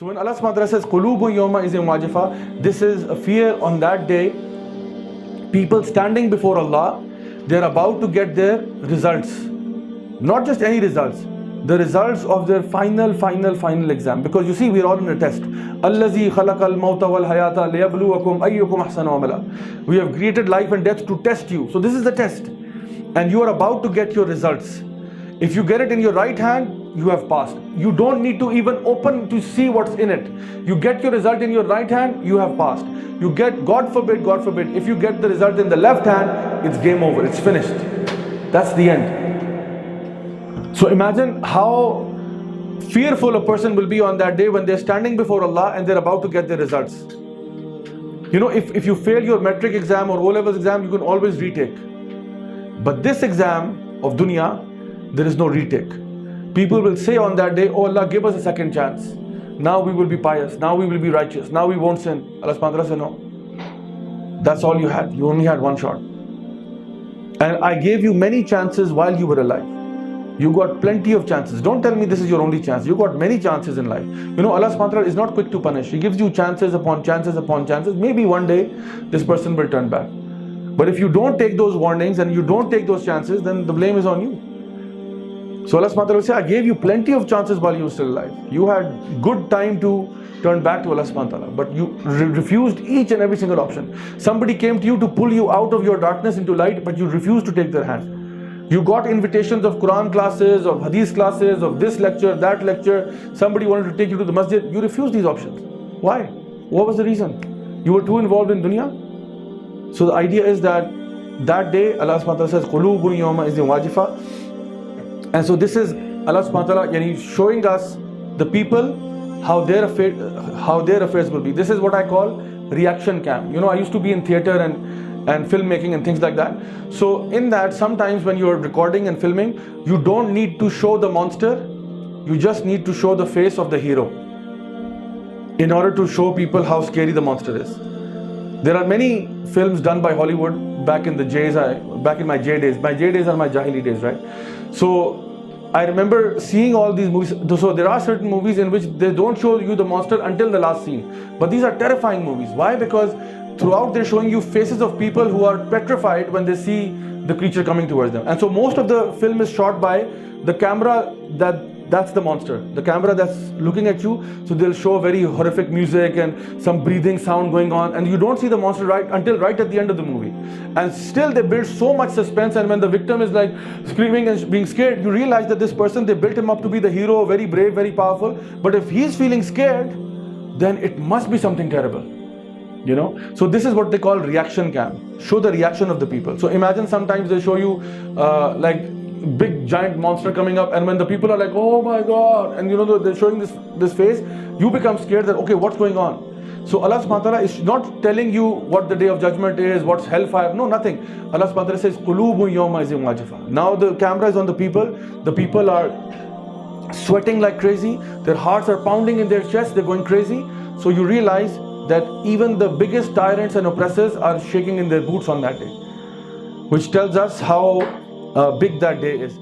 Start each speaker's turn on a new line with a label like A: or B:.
A: So when Allah subhanahu wa ta'ala says, Qulubun yawma izin wajifa, this is a fear on that day. People standing before Allah, they're about to get their results. Not just any results, the results of their final exam. Because you see, we're all in a test. Allazi khalaqal mawta wal hayata liyabluwakum ayyukum ahsanu amala. We have created life and death to test you. So this is the test. And you are about to get your results. If you get it in your right hand, you have passed. You don't need to even open to see what's in it. You get your result in your right hand, you have passed. You get, God forbid, if you get the result in the left hand, it's game over, it's finished. That's the end. So imagine how fearful a person will be on that day when they're standing before Allah and they're about to get their results. You know, if you fail your metric exam or O-levels exam, you can always retake. But this exam of dunya, there is no retake. People will say on that day, oh Allah, give us a second chance. Now we will be pious. Now we will be righteous. Now we won't sin. Allah subhanahu wa ta'ala said, no. That's all you had. You only had one shot. And I gave you many chances while you were alive. You got plenty of chances. Don't tell me this is your only chance. You got many chances in life. You know, Allah subhanahu wa ta'ala is not quick to punish. He gives you chances upon chances upon chances. Maybe one day this person will turn back. But if you don't take those warnings and you don't take those chances, then the blame is on you. So Allah subhanahu wa ta'ala will say, I gave you plenty of chances while you were still alive. You had good time to turn back to Allah subhanahu wa ta'ala, but you refused each and every single option. Somebody came to you to pull you out of your darkness into light, but you refused to take their hand. You got invitations of Quran classes, of Hadith classes, of this lecture, that lecture. Somebody wanted to take you to the masjid. You refused these options. Why? What was the reason? You were too involved in dunya? So the idea is that day Allah subhanahu wa ta'ala says, Qulubun yawma izin wajifa. And so this is Allah subhanahu wa ta'ala showing us the people how their affairs will be. This is what I call reaction cam. You know, I used to be in theater and filmmaking and things like that. So in that, sometimes when you're recording and filming, you don't need to show the monster. You just need to show the face of the hero in order to show people how scary the monster is. There are many films done by Hollywood back in the J's, back in my J days. My J days are my Jahili days, right? So I remember seeing all these movies. So there are certain movies in which they don't show you the monster until the last scene. But these are terrifying movies. Why? Because throughout they're showing you faces of people who are petrified when they see the creature coming towards them. And so most of the film is shot by the camera that's the monster, the camera that's looking at you. So they'll show very horrific music and some breathing sound going on, and you don't see the monster until right at the end of the movie. And still they build so much suspense, and when the victim is like screaming and being scared, you realize that this person, they built him up to be the hero, very brave, very powerful. But if he's feeling scared, then it must be something terrible. You know, so this is what they call reaction cam. Show the reaction of the people. So imagine sometimes they show you like big giant monster coming up, and when the people are like, oh my God, and you know they're showing this face, you become scared that okay, what's going on? So Allah subhanahu wa ta'ala is not telling you what the day of judgment is, what's hellfire, no, nothing. Allah subhanahu wa ta'ala says, Qulubun yawma izin wajifa. Now the camera is on the people are sweating like crazy, their hearts are pounding in their chests, they're going crazy. So you realize that even the biggest tyrants and oppressors are shaking in their boots on that day, which tells us how big that day is.